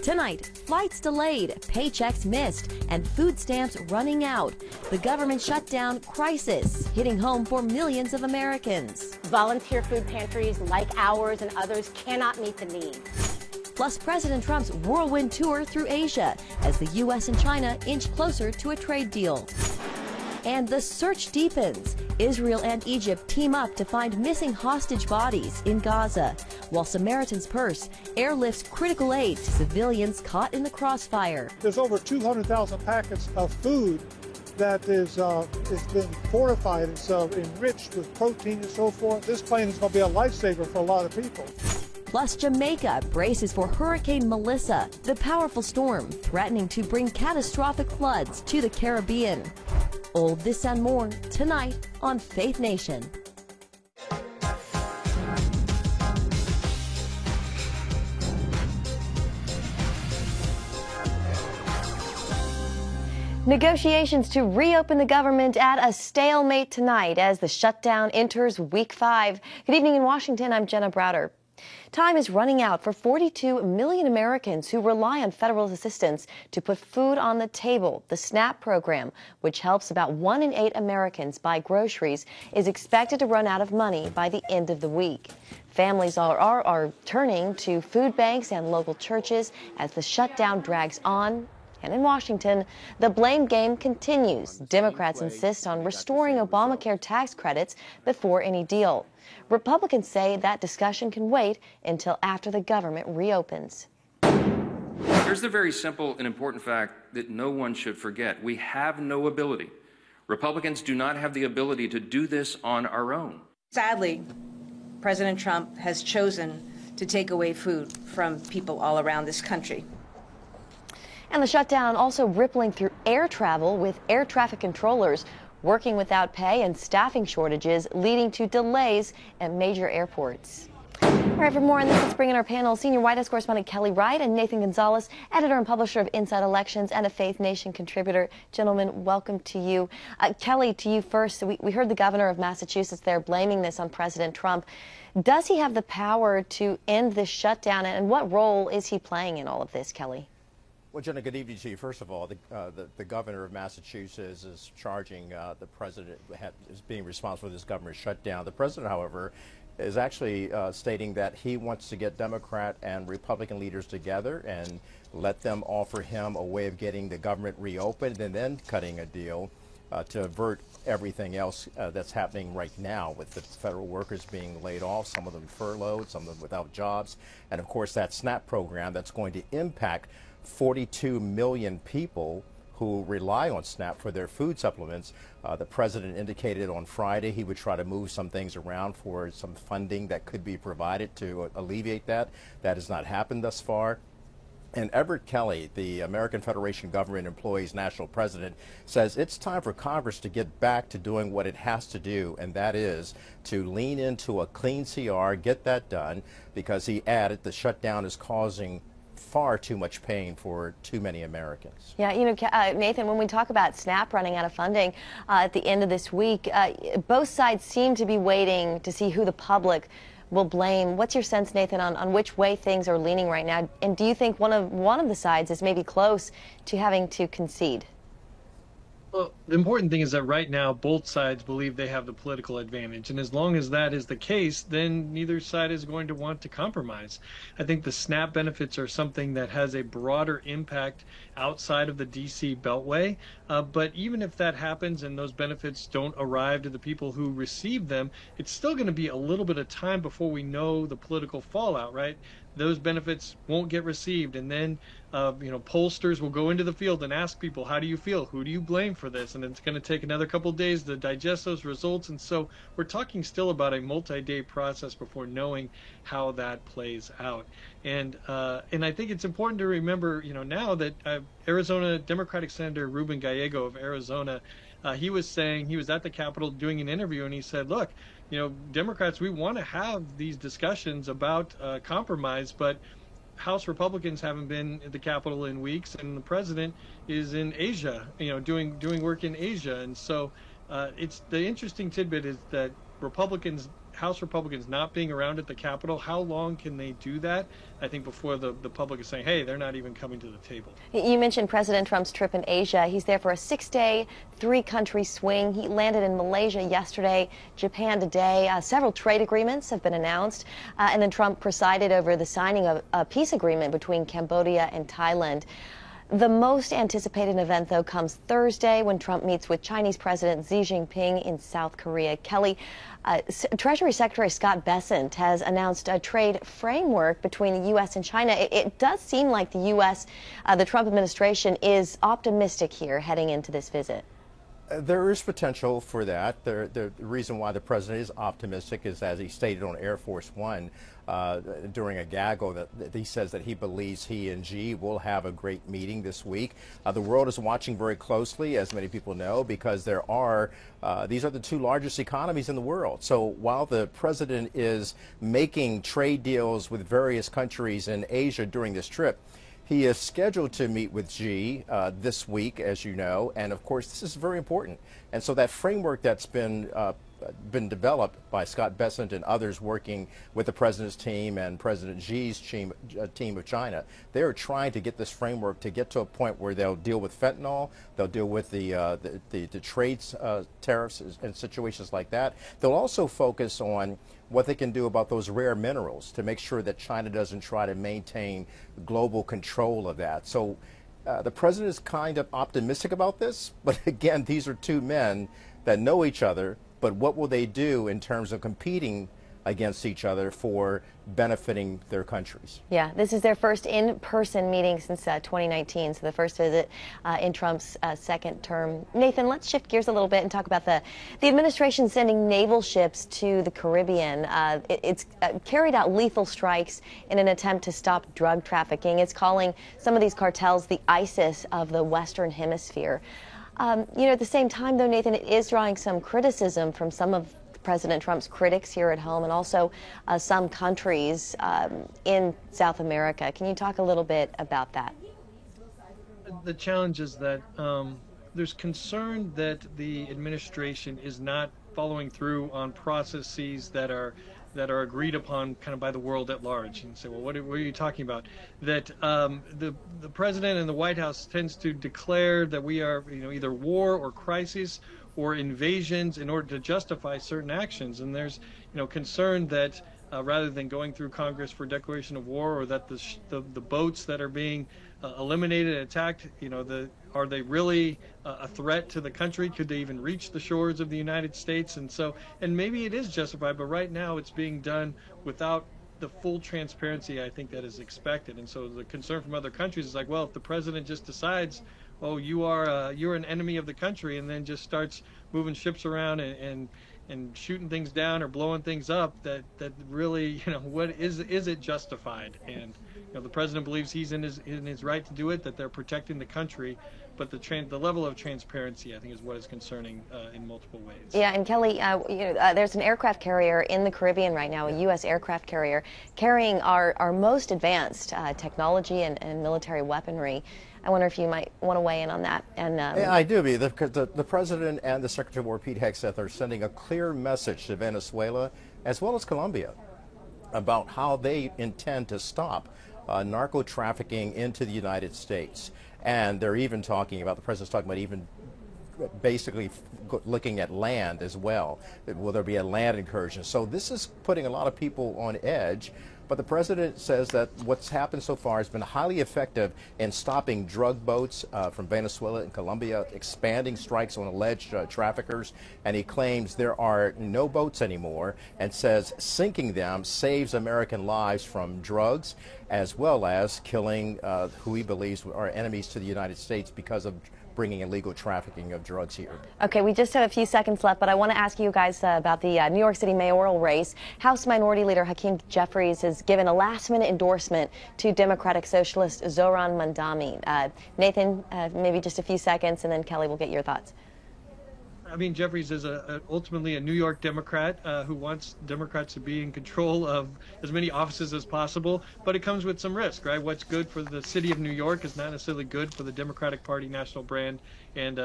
Tonight, flights delayed, paychecks missed, and food stamps running out. The government shutdown crisis hitting home for millions of Americans. Volunteer food pantries like ours and others cannot meet the need. Plus President Trump's whirlwind tour through Asia as the U.S. and China inch closer to a trade deal. And the search deepens. Israel and Egypt team up to find missing hostage bodies in Gaza, while Samaritan's Purse airlifts critical aid to civilians caught in the crossfire. There's over 200,000 packets of food that is been fortified. It's enriched with protein and so forth. This plane is going to be a lifesaver for a lot of people. Plus, Jamaica braces for Hurricane Melissa, the powerful storm threatening to bring catastrophic floods to the Caribbean. All this and more tonight on Faith Nation. Negotiations to reopen the government at a stalemate tonight as the shutdown enters week 5. Good evening in Washington. I'm Jenna Browder. Time is running out for 42 million Americans who rely on federal assistance to put food on the table. The SNAP program, which helps about 1 in 8 Americans buy groceries, is expected to run out of money by the end of the week. Families are turning to food banks and local churches as the shutdown drags on. And in Washington, the blame game continues. Democrats insist on restoring Obamacare tax credits before any deal. Republicans say that discussion can wait until after the government reopens. Here's the very simple and important fact that no one should forget. We have no ability. Republicans do not have the ability to do this on our own. Sadly, President Trump has chosen to take away food from people all around this country. And the shutdown also rippling through air travel, with air traffic controllers working without pay and staffing shortages leading to delays at major airports. All right, for more on this, let's bring in our panel. Senior White House correspondent Kelly Wright and Nathan Gonzalez, editor and publisher of Inside Elections and a Faith Nation contributor. Gentlemen, welcome to you. Kelly, to you first. We heard the governor of Massachusetts there blaming this on President Trump. Does he have the power to end this shutdown, and what role is he playing in all of this, Kelly? Well, Jenna, good evening to you. First of all, the governor of Massachusetts is charging the president as being responsible for this government shutdown. The president, however, is actually stating that he wants to get Democrat and Republican leaders together and let them offer him a way of getting the government reopened and then cutting a deal to avert everything else that's happening right now with the federal workers being laid off, some of them furloughed, some of them without jobs, and of course that SNAP program that's going to impact 42 million people who rely on SNAP for their food supplements. The president indicated on Friday he would try to move some things around for some funding that could be provided to alleviate that. That has not happened thus far. And Everett Kelly, the American Federation of Government Employees national president, says it's time for Congress to get back to doing what it has to do, and that is to lean into a clean CR, get that done, because he added the shutdown is causing far too much pain for too many Americans. Yeah, you know, Nathan, when we talk about SNAP running out of funding at the end of this week, both sides seem to be waiting to see who the public will blame. What's your sense, Nathan, on which way things are leaning right now? And do you think one of the sides is maybe close to having to concede? Well, the important thing is that right now both sides believe they have the political advantage, and as long as that is the case, then neither side is going to want to compromise. I think the SNAP benefits are something that has a broader impact outside of the D.C. Beltway, but even if that happens and those benefits don't arrive to the people who receive them, it's still going to be a little bit of time before we know the political fallout, right? Those benefits won't get received, and then pollsters will go into the field and ask people, how do you feel? Who do you blame for this? And it's going to take another couple of days to digest those results, and so we're talking still about a multi-day process before knowing how that plays out. And I think it's important to remember, now that Arizona Democratic Senator Ruben Gallego of Arizona, he was saying, he was at the Capitol doing an interview, and he said, look, Democrats, we want to have these discussions about compromise, but House Republicans haven't been at the Capitol in weeks, and the president is in Asia, doing work in Asia. And so it's the interesting tidbit is that Republicans House Republicans not being around at the Capitol, how long can they do that? I think before the public is saying, hey, they're not even coming to the table. You mentioned President Trump's trip in Asia. He's there for a 6-day, 3-country swing. He landed in Malaysia yesterday, Japan today. Several trade agreements have been announced. And then Trump presided over the signing of a peace agreement between Cambodia and Thailand. The most anticipated event, though, comes Thursday when Trump meets with Chinese President Xi Jinping in South Korea. Kelly, Treasury Secretary Scott Bessent has announced a trade framework between the U.S. and China. It does seem like the U.S., the Trump administration, is optimistic here heading into this visit. There is potential for that. The reason why the president is optimistic is, as he stated on Air Force One during a gaggle, that he says that he believes he and Xi will have a great meeting this week. The world is watching very closely, as many people know, because these are the 2 largest economies in the world. So while the president is making trade deals with various countries in Asia during this trip, he is scheduled to meet with Xi this week, as you know, and of course this is very important. And so that framework that's been developed by Scott Bessent and others working with the president's team and President Xi's team of China, they are trying to get this framework to get to a point where they'll deal with fentanyl, they'll deal with the trade tariffs and situations like that. They'll also focus on what they can do about those rare minerals to make sure that China doesn't try to maintain global control of that. So the president is kind of optimistic about this, but again, these are 2 men that know each other, but what will they do in terms of competing against each other for benefiting their countries? Yeah, this is their first in-person meeting since 2019, so the first visit in Trump's second term. Nathan, let's shift gears a little bit and talk about the administration sending naval ships to the Caribbean. It's carried out lethal strikes in an attempt to stop drug trafficking. It's calling some of these cartels the ISIS of the Western Hemisphere. At the same time, though, Nathan, it is drawing some criticism from some of President Trump's critics here at home and also some countries in South America. Can you talk a little bit about that? The challenge is that there's concern that the administration is not following through on processes that are agreed upon kind of by the world at large. And say, well, what are you talking about? That the president and the White House tends to declare that we are, either war or crisis or invasions in order to justify certain actions. And there's, concern that rather than going through Congress for declaration of war, or that the boats that are being eliminated and attacked, are they really a threat to the country? Could they even reach the shores of the United States? And maybe it is justified, but right now it's being done without the full transparency, I think, that is expected. And so the concern from other countries is like, well, if the president just decides, oh, you're an enemy of the country, and then just starts moving ships around and shooting things down or blowing things up, that really, what is it justified? And the president believes he's in his right to do it, that they're protecting the country, but the level of transparency, I think, is what is concerning in multiple ways. Yeah, and Kelly, there's an aircraft carrier in the Caribbean right now, a U.S. aircraft carrier, carrying our most advanced technology and military weaponry. I wonder if you might want to weigh in on that. And yeah, I do. The president and the Secretary of War, Pete Hegseth, are sending a clear message to Venezuela as well as Colombia about how they intend to stop narco trafficking into the United States. And they're even talking about, the president's talking about even basically looking at land as well. Will there be a land incursion? So this is putting a lot of people on edge. But the president says that what's happened so far has been highly effective in stopping drug boats from Venezuela and Colombia, expanding strikes on alleged traffickers, and he claims there are no boats anymore, and says sinking them saves American lives from drugs, as well as killing who he believes are enemies to the United States because of bringing illegal trafficking of drugs here. Okay, we just have a few seconds left, but I want to ask you guys about the New York City mayoral race. House Minority Leader Hakeem Jeffries has given a last-minute endorsement to Democratic Socialist Zohran Mamdani. Nathan, maybe just a few seconds, and then Kelly will get your thoughts. I mean, Jeffries is ultimately a New York Democrat who wants Democrats to be in control of as many offices as possible, but it comes with some risk, right? What's good for the city of New York is not necessarily good for the Democratic Party national brand and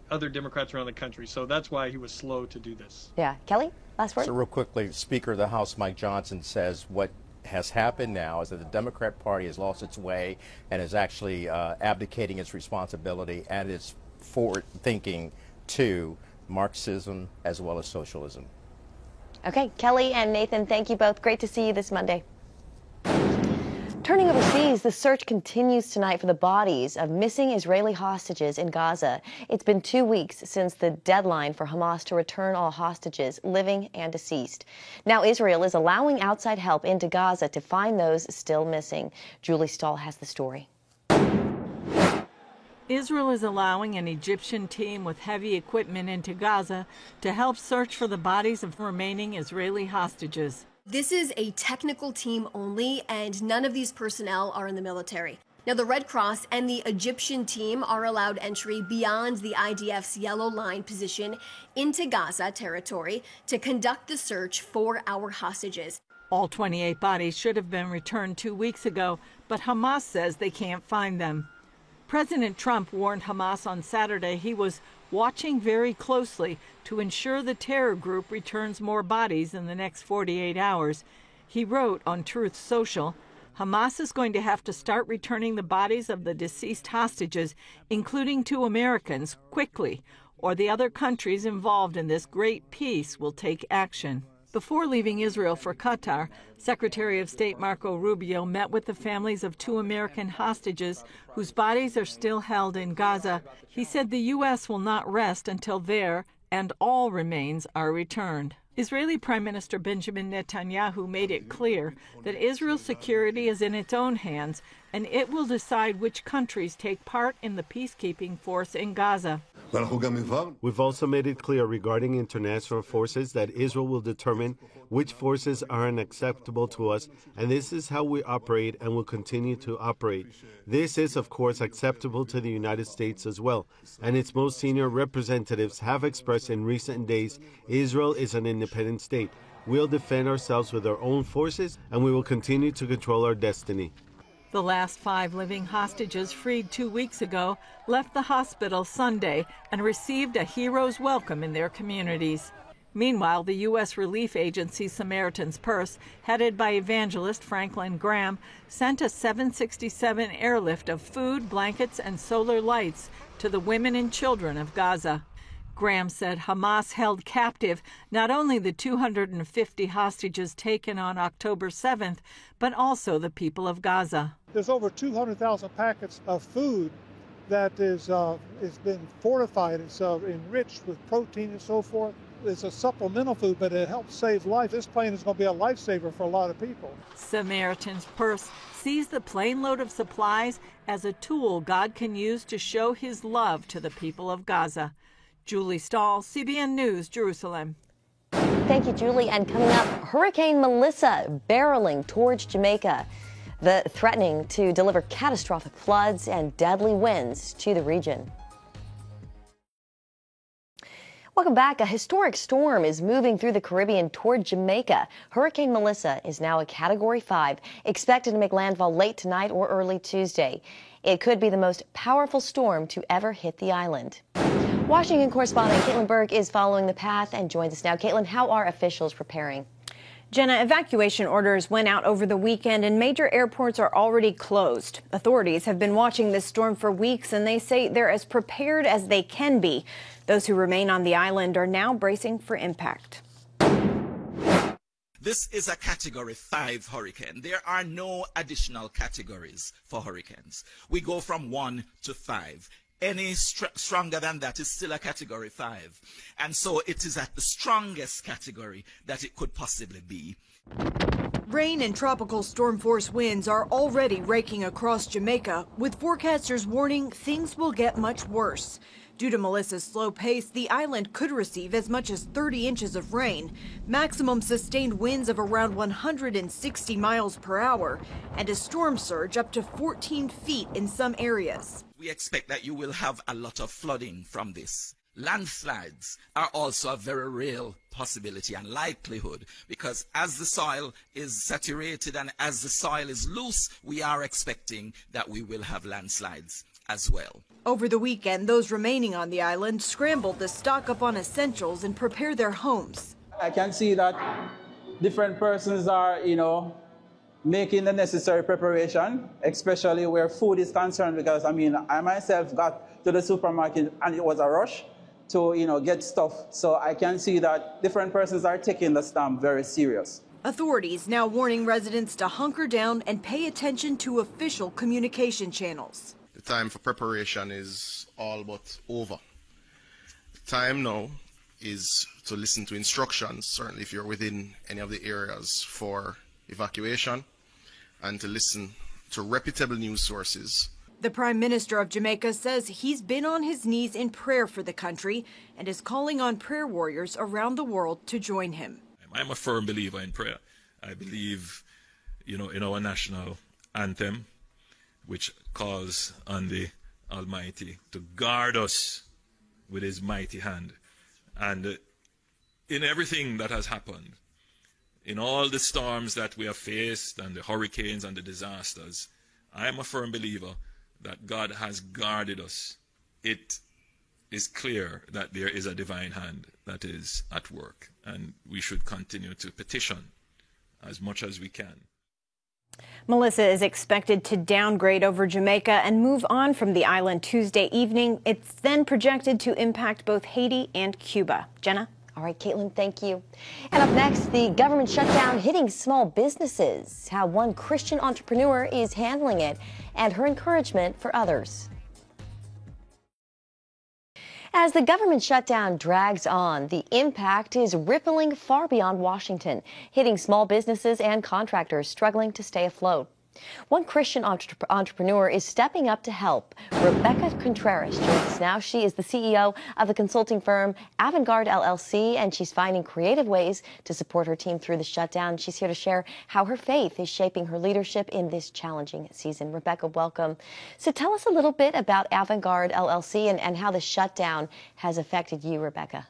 other Democrats around the country. So that's why he was slow to do this. Yeah. Kelly, last word? So real quickly, Speaker of the House Mike Johnson says what has happened now is that the Democrat Party has lost its way and is actually abdicating its responsibility and its forward thinking to Marxism as well as socialism. Okay, Kelly and Nathan, thank you both. Great to see you this Monday. Turning overseas, the search continues tonight for the bodies of missing Israeli hostages in Gaza. It's been 2 weeks since the deadline for Hamas to return all hostages, living and deceased. Now Israel is allowing outside help into Gaza to find those still missing. Julie Stahl has the story. Israel is allowing an Egyptian team with heavy equipment into Gaza to help search for the bodies of remaining Israeli hostages. This is a technical team only, and none of these personnel are in the military. Now, the Red Cross and the Egyptian team are allowed entry beyond the IDF's yellow line position into Gaza territory to conduct the search for our hostages. All 28 bodies should have been returned 2 weeks ago, but Hamas says they can't find them. President Trump warned Hamas on Saturday he was watching very closely to ensure the terror group returns more bodies in the next 48 hours. He wrote on Truth Social, Hamas is going to have to start returning the bodies of the deceased hostages, including 2 Americans, quickly, or the other countries involved in this great peace will take action. Before leaving Israel for Qatar, Secretary of State Marco Rubio met with the families of 2 American hostages whose bodies are still held in Gaza. He said the U.S. will not rest until their and all remains are returned. Israeli Prime Minister Benjamin Netanyahu made it clear that Israel's security is in its own hands and it will decide which countries take part in the peacekeeping force in Gaza. We've also made it clear regarding international forces that Israel will determine which forces are unacceptable to us, and this is how we operate and will continue to operate. This is, of course, acceptable to the United States as well, and its most senior representatives have expressed in recent days Israel is an independent state. We'll defend ourselves with our own forces, and we will continue to control our destiny. The last 5 living hostages freed 2 weeks ago left the hospital Sunday and received a hero's welcome in their communities. Meanwhile, the U.S. relief agency Samaritan's Purse, headed by evangelist Franklin Graham, sent a 767 airlift of food, blankets, and solar lights to the women and children of Gaza. Graham said Hamas held captive not only the 250 hostages taken on October 7th, but also the people of Gaza. There's over 200,000 packets of food that is been fortified. It's enriched with protein and so forth. It's a supplemental food, but it helps save life. This plane is going to be a lifesaver for a lot of people. Samaritan's Purse sees the plane load of supplies as a tool God can use to show his love to the people of Gaza. Julie Stahl, CBN News, Jerusalem. Thank you, Julie. And coming up, Hurricane Melissa barreling towards Jamaica, threatening to deliver catastrophic floods and deadly winds to the region. Welcome back. A historic storm is moving through the Caribbean toward Jamaica. Hurricane Melissa is now a Category 5, expected to make landfall late tonight or early Tuesday. It could be the most powerful storm to ever hit the island. Washington correspondent Caitlin Berg is following the path and joins us now. Caitlin, how are officials preparing? Jenna, evacuation orders went out over the weekend and major airports are already closed. Authorities have been watching this storm for weeks and they say they're as prepared as they can be. Those who remain on the island are now bracing for impact. This is a Category 5 hurricane. There are no additional categories for hurricanes. We go from 1 to 5. Any stronger than that is still a Category 5. And so it is at the strongest category that it could possibly be. Rain and tropical storm force winds are already raking across Jamaica, with forecasters warning things will get much worse. Due to Melissa's slow pace, the island could receive as much as 30 inches of rain, maximum sustained winds of around 160 miles per hour, and a storm surge up to 14 feet in some areas. We expect that you will have a lot of flooding from this. Landslides are also a very real possibility and likelihood, because as the soil is saturated and as the soil is loose, we are expecting that we will have landslides as well. Over the weekend, those remaining on the island scrambled to stock up on essentials and prepare their homes. I can see that different persons are, making the necessary preparation, especially where food is concerned, because I myself got to the supermarket and it was a rush to, get stuff. So I can see that different persons are taking the storm very serious. Authorities now warning residents to hunker down and pay attention to official communication channels. The time for preparation is all but over. The time now is to listen to instructions, certainly if you're within any of the areas for evacuation, and to listen to reputable news sources. The Prime Minister of Jamaica says he's been on his knees in prayer for the country and is calling on prayer warriors around the world to join him. I'm a firm believer in prayer. I believe, in our national anthem, which calls on the Almighty to guard us with his mighty hand. And in everything that has happened, in all the storms that we have faced and the hurricanes and the disasters, I am a firm believer that God has guarded us. It is clear that there is a divine hand that is at work, and we should continue to petition as much as we can. Melissa is expected to downgrade over Jamaica and move on from the island Tuesday evening. It's then projected to impact both Haiti and Cuba. Jenna? All right, Caitlin, thank you. And up next, the government shutdown hitting small businesses, how one Christian entrepreneur is handling it, and her encouragement for others. As the government shutdown drags on, the impact is rippling far beyond Washington, hitting small businesses and contractors struggling to stay afloat. One Christian entrepreneur is stepping up to help. Rebecca Contreras joins us now. She is the CEO of the consulting firm Avantgarde LLC, and she's finding creative ways to support her team through the shutdown. She's here to share how her faith is shaping her leadership in this challenging season. Rebecca, welcome. So tell us a little bit about Avantgarde LLC and how the shutdown has affected you, Rebecca.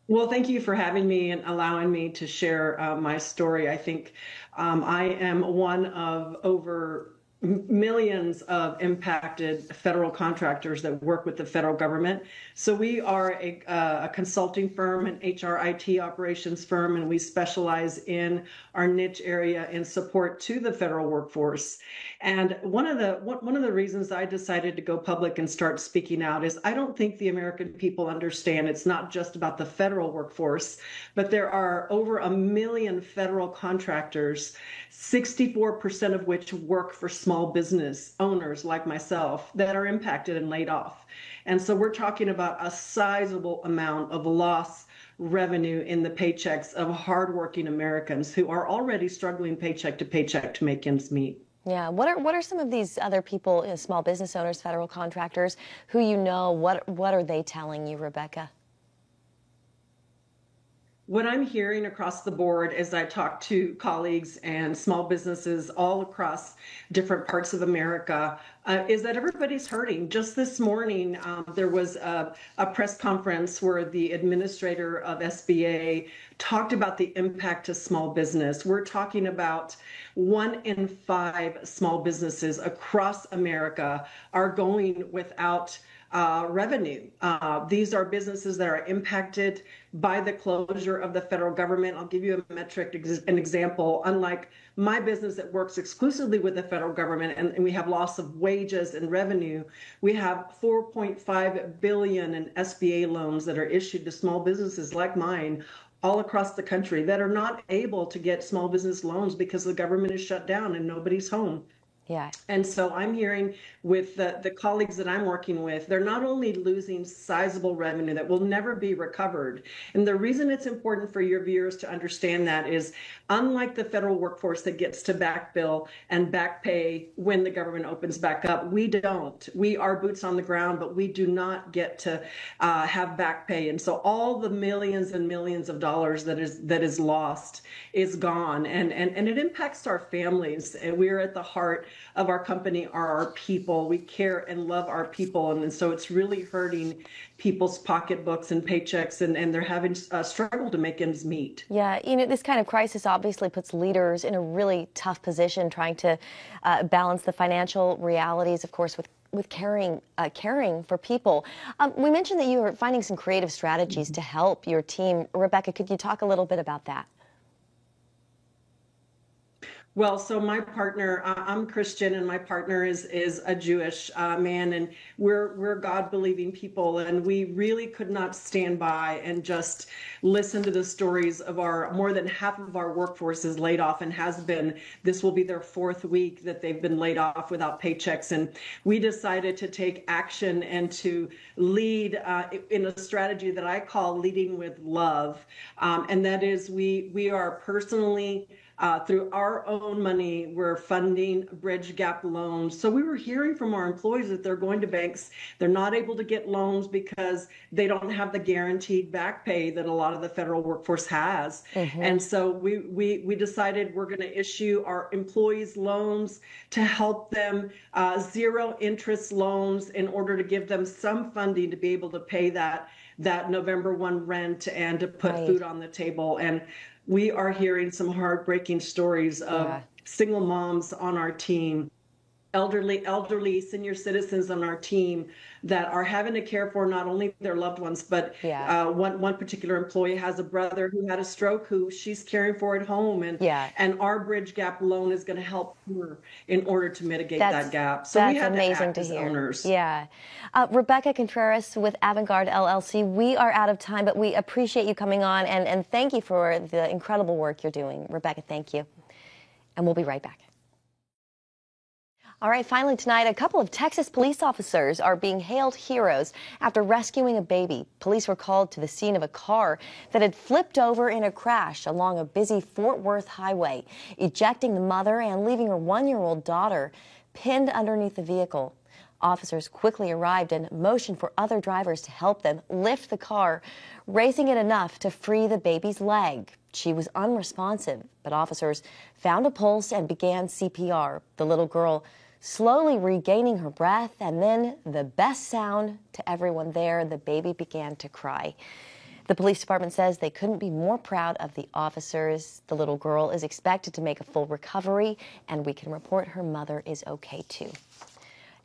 Well, thank you for having me and allowing me to share my story. I think I am one of over millions of impacted federal contractors that work with the federal government. So we are a consulting firm, an HRIT operations firm, and we specialize in our niche area in support to the federal workforce. And one of the reasons I decided to go public and start speaking out is I don't think the American people understand it's not just about the federal workforce, but there are over 1 million federal contractors, 64% of which work for small business owners like myself that are impacted and laid off. And so we're talking about a sizable amount of lost revenue in the paychecks of hardworking Americans who are already struggling paycheck to paycheck to make ends meet. Yeah. What are some of these other people, small business owners, federal contractors, who you know, what are they telling you, Rebecca? What I'm hearing across the board as I talk to colleagues and small businesses all across different parts of America is that everybody's hurting. Just this morning, there was a press conference where the administrator of SBA talked about the impact to small business. We're talking about 1 in 5 small businesses across America are going without revenue. These are businesses that are impacted by the closure of the federal government. I'll give you a metric, an example. Unlike my business that works exclusively with the federal government and we have loss of wages and revenue, we have $4.5 billion in SBA loans that are issued to small businesses like mine all across the country that are not able to get small business loans because the government is shut down and nobody's home. Yeah. And so I'm hearing with the colleagues that I'm working with, they're not only losing sizable revenue that will never be recovered. And the reason it's important for your viewers to understand that is, unlike the federal workforce that gets to back bill and back pay when the government opens back up, we don't. We are boots on the ground, but we do not get to have back pay. And so all the millions and millions of dollars that is lost is gone. And it impacts our families. And we're at the heart of our company are our people. We care and love our people. And so it's really hurting people's pocketbooks and paychecks, and they're having a struggle to make ends meet. Yeah, this kind of crisis obviously puts leaders in a really tough position trying to balance the financial realities, of course, with caring for people. We mentioned that you were finding some creative strategies to help your team. Rebecca, could you talk a little bit about that? Well, so my partner, I'm Christian, and my partner is a Jewish man, and we're God-believing people, and we really could not stand by and just listen to the stories of more than half of our workforce is laid off, and this will be their 4th week that they've been laid off without paychecks, and we decided to take action and to lead in a strategy that I call leading with love, and that is we are personally through our own money, we're funding Bridge Gap loans. So we were hearing from our employees that they're going to banks. They're not able to get loans because they don't have the guaranteed back pay that a lot of the federal workforce has. Mm-hmm. And so we decided we're going to issue our employees loans to help them, 0 interest loans, in order to give them some funding to be able to pay that November 1 rent and to put food on the table. And we are hearing some heartbreaking stories of single moms on our team, elderly senior citizens on our team that are having to care for not only their loved ones, but one particular employee has a brother who had a stroke who she's caring for at home, and our Bridge Gap loan is going to help her in order to mitigate that gap. So we had amazing to act as owners. Yeah. Rebecca Contreras with Avantgarde LLC. We are out of time, but we appreciate you coming on, and thank you for the incredible work you're doing. Rebecca, thank you. And we'll be right back. All right, finally tonight, a couple of Texas police officers are being hailed heroes after rescuing a baby. Police were called to the scene of a car that had flipped over in a crash along a busy Fort Worth highway, ejecting the mother and leaving her 1-year-old daughter pinned underneath the vehicle. Officers quickly arrived and motioned for other drivers to help them lift the car, raising it enough to free the baby's leg. She was unresponsive, but officers found a pulse and began CPR. The little girl slowly regaining her breath, and then the best sound to everyone there, the baby began to cry. The police department says they couldn't be more proud of the officers. The little girl is expected to make a full recovery, and we can report her mother is okay too.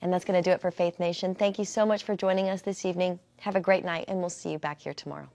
And that's going to do it for Faith Nation. Thank you so much for joining us this evening. Have a great night, and we'll see you back here tomorrow.